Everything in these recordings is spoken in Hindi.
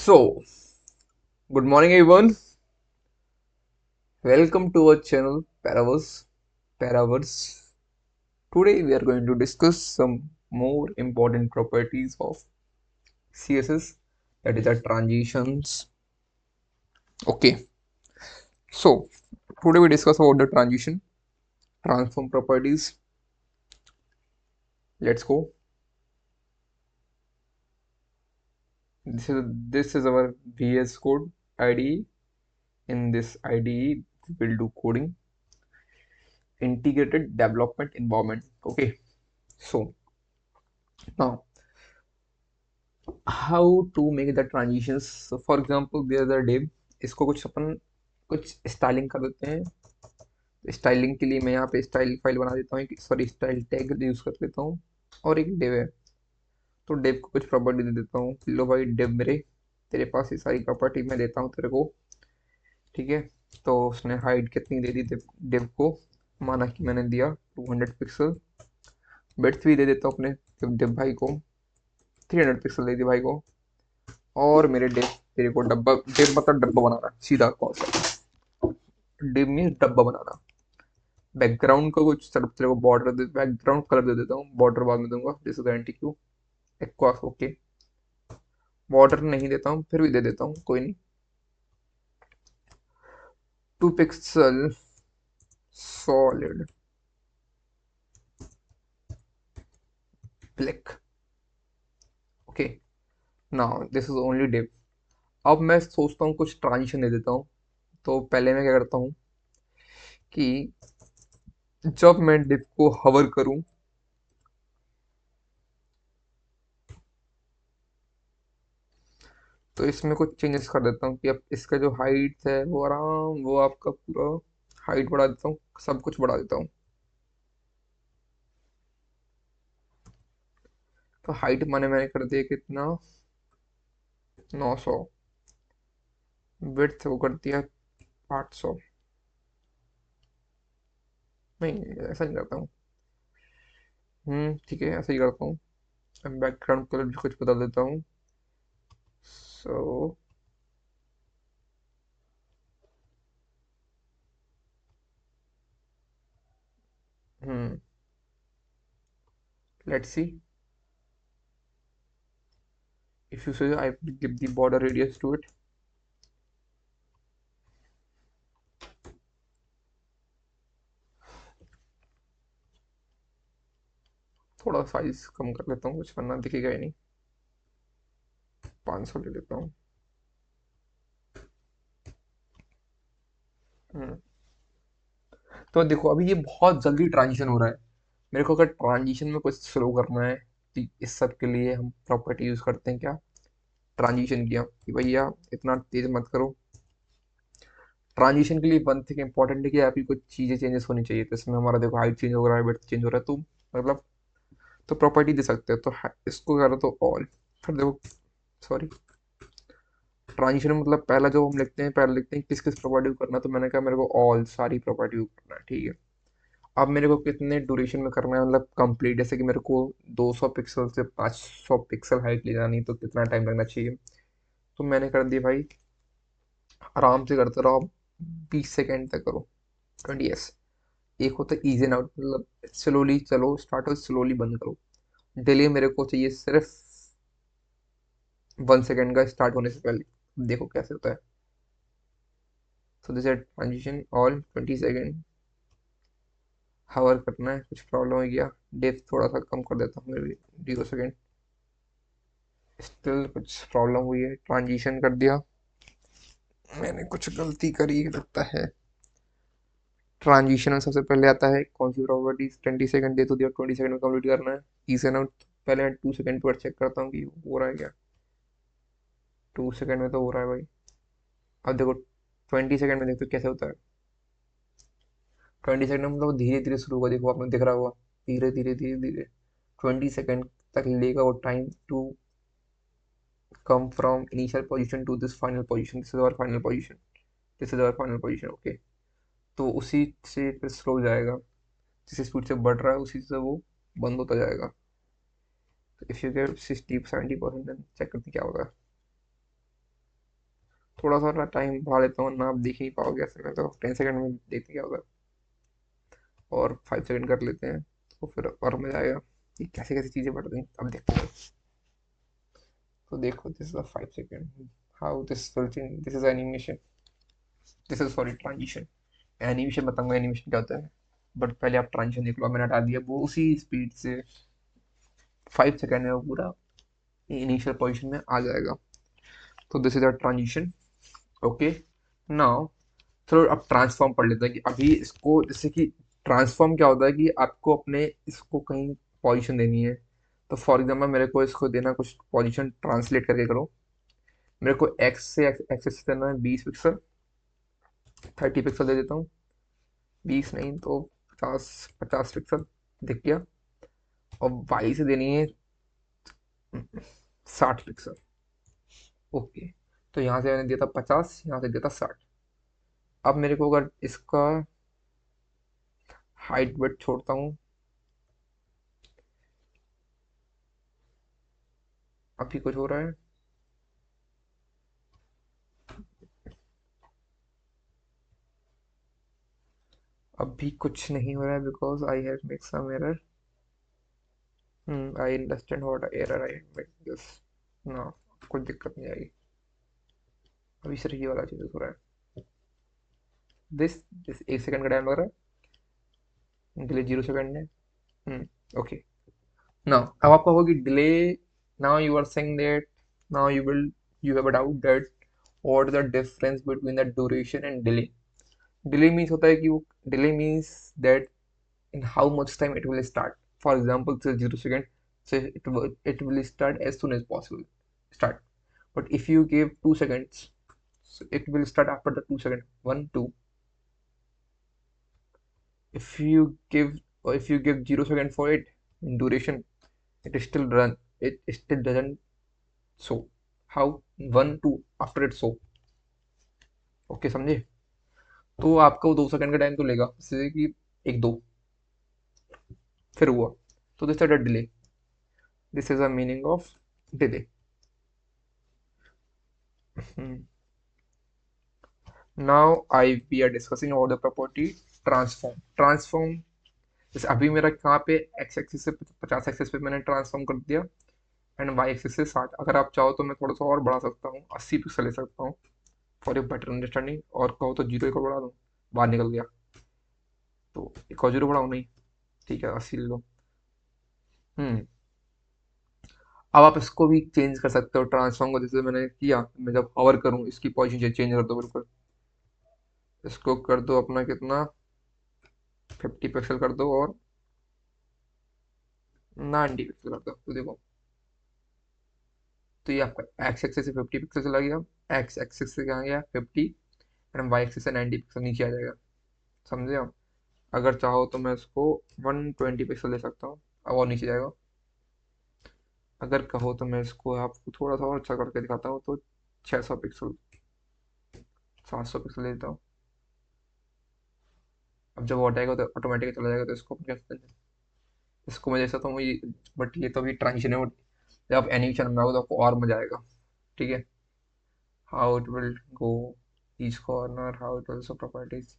So, good morning everyone. Welcome to our channel Paraverse. Today we are going to discuss some more important properties of CSS, that is the transitions. Okay, so today we discuss about the transition, transform properties. Let's go. This is our VS Code IDE. In this IDE, we'll do coding, integrated development environment. Okay, so now how to make the transitions. So for example the other day इसको कुछ स्टाइलिंग कर देते हैं। स्टाइलिंग के लिए मैं यहाँ पे स्टाइल फाइल बना देता हूँ, सॉरी स्टाइल टैग यूज कर लेता हूँ। और एक डिव है, तो डिव को कुछ प्रॉपर्टी दे देता हूँ। लो भाई डिव मेरे, तेरे पास ये सारी प्रॉपर्टी मैं देता हूँ तेरे को, ठीक है। तो उसने हाइट कितनी दे दी डिव को, माना कि मैंने दिया 200 पिक्सल। विड्थ भी दे देता हूँ अपने डिव भाई को, 300 पिक्सल दे दी भाई को। और मेरे डिव तेरे को डब्बा, डिव मतलब डब्बा बनाना, सीधा कॉन्सेप्ट। डिव मीन्स डब्बा बनाना। बैकग्राउंड का कुछ तरफ तेरे को बॉर्डर दे, बैकग्राउंड कलर दे देता हूँ, बॉर्डर बाद में दूंगा, जैसे guarantee Q aqueous. Okay, border नहीं देता हूँ फिर भी दे देता हूँ, कोई नहीं। 2 pixel solid black. Okay, now this is only div. अब मैं सोचता हूँ कुछ ट्रांजिशन दे देता हूँ। तो पहले मैं क्या करता हूँ कि जब मैं डिव को हवर करूँ, तो इसमें कुछ चेंजेस कर देता हूँ कि अब इसका जो हाइट है वो आराम, वो आपका पूरा हाइट बढ़ा देता हूँ, सब कुछ बढ़ा देता हूँ। तो हाइट माने मैंने कर दिया कितना, 900। विड्थ वो कर दिया 800। नहीं, ऐसा नहीं करता हूँ। ठीक है, ऐसा ही करता हूँ। बैकग्राउंड कलर भी कुछ बदल देता हूँ। So let's see if you say I will give the border radius to it। थोड़ा साइज कम कर लेता हूँ, कुछ वरना दिखेगा ही नहीं। 500 ले लेता हूँ। हम्म, तो देखो अभी ये बहुत जल्दी ट्रांजिशन हो रहा है। मेरे को अगर ट्रांजिशन में कुछ स्लो करना है तो इस सब के लिए हम प्रॉपर्टी यूज करते हैं क्या, ट्रांजिशन किया कि भैया इतना तेज मत करो। ट्रांजिशन के लिए वन थिंग इंपॉर्टेंट है कि आपकी कुछ चीजें चेंजेस होनी चाहिए। तो इसमें हमारा देखो हाइट चेंज हो रहा है, विड्थ चेंज हो रहा है, तो मतलब तो प्रॉपर्टी दे सकते हो। तो इसको करो तो ऑल, फिर देखो, सॉरी, ट्रांजिशन मतलब पहला जो हम लिखते हैं, पहले लिखते हैं किस किस प्रॉपर्टी को करना है। तो मैंने कहा मेरे को ऑल सारी प्रॉपर्टी को करना है, ठीक है। अब मेरे को कितने ड्यूरेशन में करना है, मतलब कंप्लीट, जैसे कि मेरे को 200 पिक्सल से 500 पिक्सल हाइट ले जानी, तो कितना टाइम लगना चाहिए। तो मैंने कर दिया भाई, आराम से करते रहो आप, 20 सेकेंड तक करो, 20 एस। एक होता है इज एंड आउट, मतलब स्लोली चलो, स्टार्ट हो स्लोली बंद करो। डिले मेरे को चाहिए सिर्फ 1 सेकेंड का स्टार्ट होने से पहले। देखो कैसे होता है। So this transition all 20 second, hover करना है। कुछ प्रॉब्लम हो गया, डेप्थ थोड़ा सा कम कर देता हूँ, 0 सेकेंड। स्टिल कुछ प्रॉब्लम हुई है, ट्रांजिशन कर दिया, मैंने कुछ गलती करी लगता है। ट्रांजिशन में सबसे पहले आता है कौन सी प्रॉपर्टी, 20 सेकेंड दे तो दिया, 20 सेकेंड में कंप्लीट करना है। इज एंड आउट, पहले मैं 2 सेकेंड पर चेक करता हूँ कि हो रहा है क्या। 2 सेकेंड में तो हो रहा है भाई। अब देखो 20 सेकेंड में देखते कैसे होता है। 20 सेकेंड में मतलब धीरे धीरे शुरू होगा, देखो आपने दिख रहा होगा, धीरे धीरे धीरे धीरे 20 सेकेंड तक लेगा वो time to come from initial position to this final position, this is our final position, this is our final position। Okay, तो उसी से फिर स्लो हो जाएगा, जिस स्पीड से बढ़ रहा है उसी से वो बंद होता जाएगा। तो if you get 60-70% then check करते क्या होगा। थोड़ा सा टाइम बढ़ा लेता हूँ ना, आप देख ही नहीं पाओगे ऐसे में, तो 10 सेकंड में देखते क्या होगा। और 5 सेकंड कर लेते हैं, तो फिर और मजा आएगा कि कैसे कैसे चीज़ें बढ़ गई। अब देखते हैं। तो देखो, this is a 5 second, how this will change, this is animation, this is sorry transition. Animation बताऊंगा एनिमेशन क्या होता है, बट पहले आप ट्रांजिशन देख लो। अब मैंने हटा दिया, वो उसी स्पीड से 5 सेकंड में वो पूरा इनिशियल पोजिशन में आ जाएगा। तो this is a transition. Okay, now चलो अब ट्रांसफॉर्म पढ़ लेते हैं कि अभी इसको, जैसे कि ट्रांसफॉर्म क्या होता है कि आपको अपने इसको कहीं पोजीशन देनी है। तो फॉर एग्जांपल मेरे को इसको देना कुछ पोजीशन, ट्रांसलेट करके करो। मेरे को एक्स से एक्सेस देना है 20 पिक्सल, 30 पिक्सल दे देता हूँ। 20 नहीं तो 50 50 पिक्सल, दिख गया। और वाई से देनी है 60 पिक्सल। ओके, तो यहाँ से मैंने दिया था 50, यहाँ से दिया था 60। अब मेरे को अगर इसका हाइट वेट छोड़ता हूँ, अभी कुछ हो रहा है, अभी कुछ नहीं हो रहा है because I have make some error. I understand what error I make this. ना, कोई दिक्कत नहीं आई। अभी सिर्फ ये वाला चीज हो रहा है। दिस दिस 1 सेकंड का टाइम लग रहा है, डिले 0 सेकंड है। ओके, नाउ अब आपका होगी delay. Now you are saying that, now you have a doubt that what the difference between the duration and delay. Delay means होता है कि वो, delay means that in how much time it will start. For example, say 0 second, say it will start as soon as possible. Start. But if you give 2 seconds, so it will start after the 2 second. One, two. If you give, or if you give 0 second for it in duration, it is still run. It still doesn't show. How? One, two after it show. Okay, समझे? तो आपका वो 2 सेकंड का टाइम तो लेगा, जैसे कि एक दो, फिर हुआ। तो this is a delay, this is a meaning of delay. Now we are discussing about the property transform. Transform, जैसे अभी मेरा कहाँ पे एक्स एक्सिस से 50 एक्सिस पे मैंने ट्रांसफॉर्म कर दिया, एंड वाई एक्सिस से 60। अगर आप चाहो तो मैं थोड़ा सा और बढ़ा सकता हूँ, 80 पिक्सल ले सकता हूँ फॉर ए बेटर अंडरस्टैंडिंग। और कहो तो जीरो एक और बढ़ा दूँ, बाहर निकल गया। तो एक और जीरो बढ़ाऊँ, नहीं, ठीक है 80 ले लो। हम्म अब आप इसको भी चेंज कर सकते हो ट्रांसफॉर्म को, जैसे मैंने किया। मैं जब हवर करूँ, इसकी पोजीशन चेंज कर दो बिल्कुल। इसको कर दो अपना कितना, 50 पिक्सल कर दो, और 90 पिक्सल कर दो। तो देखो, तो ये आपका एक्स एक्सिस से 50 पिक्सल चला गया, एक्स एक्सिस से कहाँ गया 50, एंड वाई एक्सिस से 90 पिक्सल नीचे आ जाएगा। समझे आप? अगर चाहो तो मैं इसको 120 पिक्सल दे सकता हूँ, अब और नीचे जाएगा। अगर कहो तो मैं इसको आपको थोड़ा सा और अच्छा करके दिखाता हूँ, तो 600 पिक्सल, 700 पिक्सल देता हूँ। अब जब वो हटेगा तो ऑटोमेटिक चला जाएगा, तो इसको अपन कैसे दें? इसको मैं दे सकता हूँ ये, बट ये तो अभी ट्रांजिशन है। बट जब आप एनिमेशन में आओगे तो आपको और मजा आएगा। ठीक है, how it will go each corner, how it will show properties.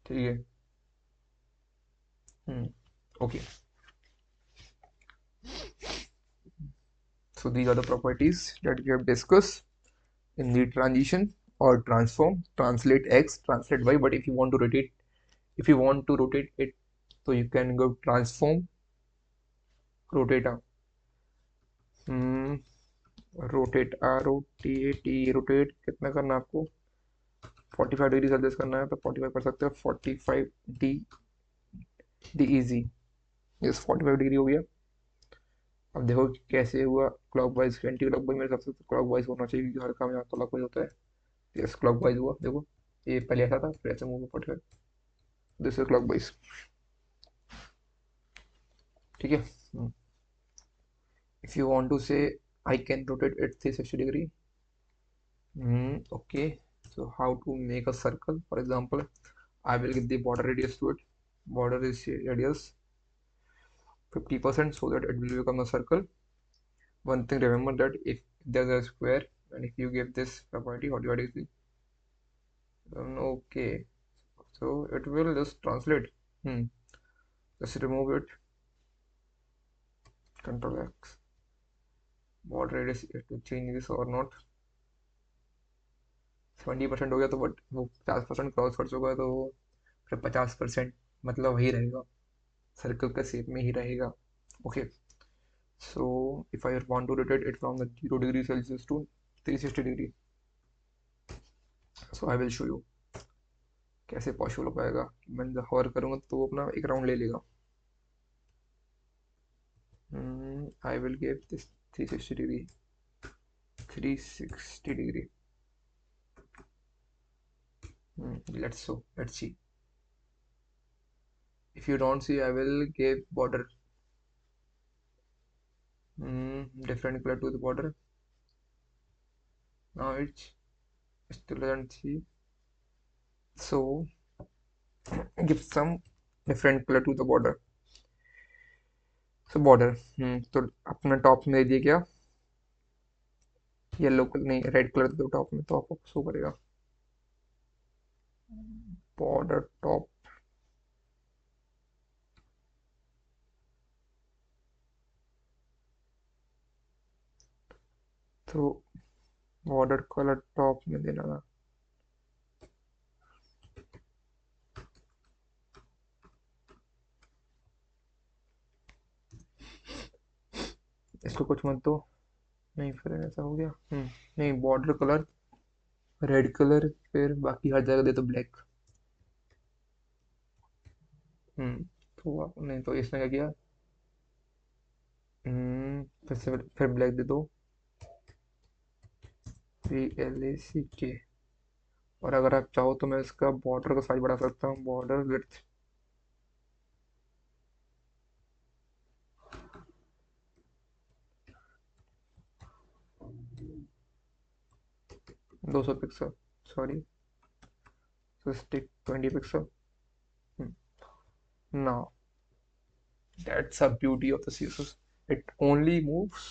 ठीक है। Okay, so these are the properties that we have discussed in the transition or transform. Translate x, translate y, but if you want to rotate, if you want to rotate it, so you can go transform, rotate a, hmm, rotate r o t a t, rotate कितना करना है आपको, 45 डिग्री सेल्सियस करना है तो 45 कर सकते हो, 45 D, D easy, yes 45 degree हो गया। अब देखो कैसे हुआ, clock wise, anti clock wise, मेरे हिसाब से क्लॉक वाइज होना चाहिए क्योंकि हर काम यहाँ क्लॉक वाइज होता है। यस, क्लॉक वाइज हुआ, देखो ये पहले ऐसा था, फिर ऐसे move 45, this is clock wise. ठीक है। इफ यू वांट टू से I can rotate it 360 degree. Okay, so how to make a circle? For example, I will give the border radius to it. Border is radius 50% so that it will become a circle. One thing remember that if there's a square and if you give this property, what is it? Okay, so it will just translate. Hmm. Just remove it. Control X. Border radius to change this or not. 70% हो गया तो बट वो 50% क्रॉस कर चुका है तो फिर 50% मतलब वही रहेगा, सर्कल का शेप में ही रहेगा. Okay, so if I want to rotate it from the 0 degree Celsius to 360 degree, so I will show you कैसे पॉसिबल हो पाएगा. मैं जब हवर करूँगा तो वो अपना एक राउंड ले लेगा. I will give this 360 degree. 360 degree. Let's see. If you don't see, I will give border different color to the border. Now it's still doesn't see, so give some different color to the border. So border तो अपना टॉप में दे दिया क्या, येलो कलर नहीं रेड कलर दो टॉप में तो आपको शो करेगा बॉर्डर टॉप. तो बॉर्डर कलर टॉप में देना था. इसको कुछ मत दो. नहीं फिर ऐसा हो गया. नहीं बॉर्डर कलर रेड कलर, फिर बाकी हर जगह दे दो ब्लैक. तो नहीं तो इसने क्या किया, फिर ब्लैक दे दो. PLACK. और अगर आप चाहो तो मैं इसका बॉर्डर का साइज बढ़ा सकता हूँ. Border width 200 pixel. Sorry, so stick 20 pixel. Now that's a beauty of the CSS. It only moves.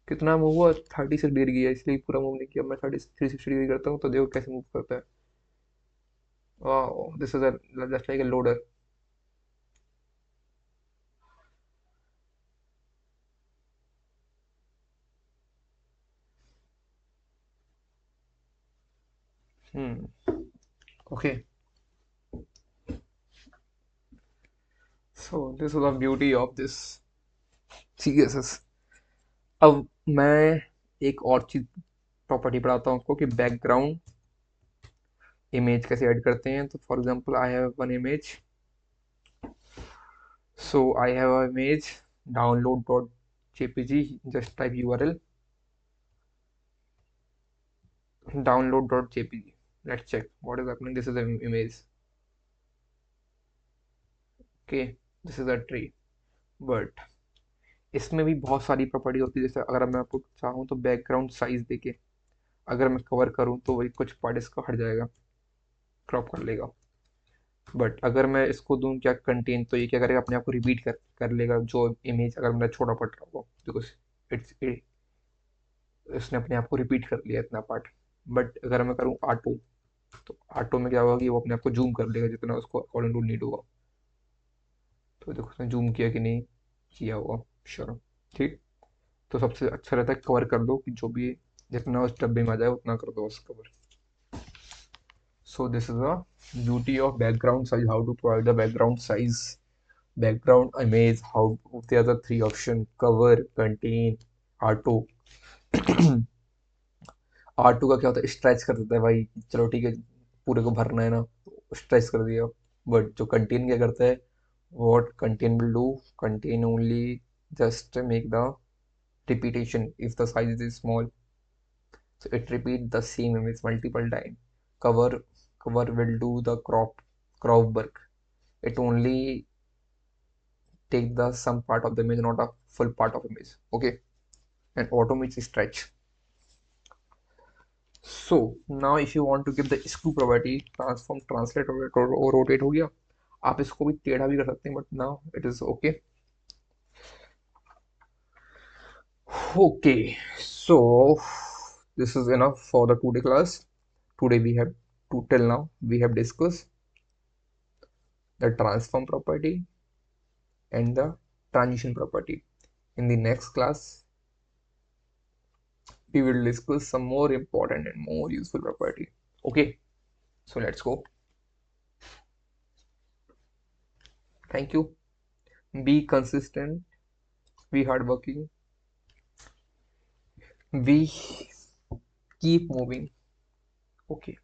कितना मूव हुआ, 36 डिग्री की है इसलिए पूरा मूव नहीं किया. मैं 360 डिग्री करता हूँ तो देखो कैसे मूव करता है. वाह, this is just like a loader. Okay, so this is the beauty of this CSS. अब मैं एक और चीज प्रॉपर्टी पढ़ाता हूँ आपको कि बैकग्राउंड इमेज कैसे ऐड करते हैं. तो for example I have one image. So I have a image download.jpg. just type URL download.jpg. let's check what is happening. This is an image. Okay, this is a tree. but इसमें भी बहुत सारी प्रॉपर्टी होती है. जैसे अगर मैं आपको चाहूँ तो बैकग्राउंड साइज देके अगर मैं कवर करूँ तो वही कुछ पार्ट इसका हट जाएगा, क्रॉप कर लेगा. बट अगर मैं इसको दूं क्या कंटेन, तो ये क्या करेगा, अपने आप को रिपीट कर लेगा जो इमेज अगर मेरा छोटा पड़ रहा होगा. बिकॉज इट्स इसने अपने आप को रिपीट कर लिया इतना पार्ट. बट अगर मैं करूँ ऑटो, तो ऑटो में क्या होगा कि वो अपने आप को जूम कर लेगा जितना उसको अकॉर्डिंग टू नीड होगा. तो देखो उसने जूम किया कि नहीं किया होगा. श्योर. ठीक. तो सबसे अच्छा रहता है कवर कर दो कि जो भी जितना उस डब्बे में आ जाए उतना कर दो बस cover. So this is the beauty of background size, how to provide the background size, background image, how there are the three options: cover, contain, auto. Auto का क्या होता है, स्ट्रेच कर देता है भाई. चलो ठीक है, पूरे को भरना है ना तो स्ट्रेच कर दिया. बट जो कंटेन क्या करता है, what contain will do, contain only just make the repetition if the size is small, so it repeat the same image multiple time. Cover will do the crop work. It only take the some part of the image, not a full part of image. Okay, and auto means stretch. So now if you want to give the screw property, transform, translate और rotate हो गया. आप इसको भी टेढ़ा भी कर सकते हैं, but now it is okay. Okay, so this is enough for the today class. Today we have till now we have discussed the transform property and the transition property. In the next class, we will discuss some more important and more useful property. Okay, so let's go. Thank you. Be consistent, be hardworking, we keep moving. Okay.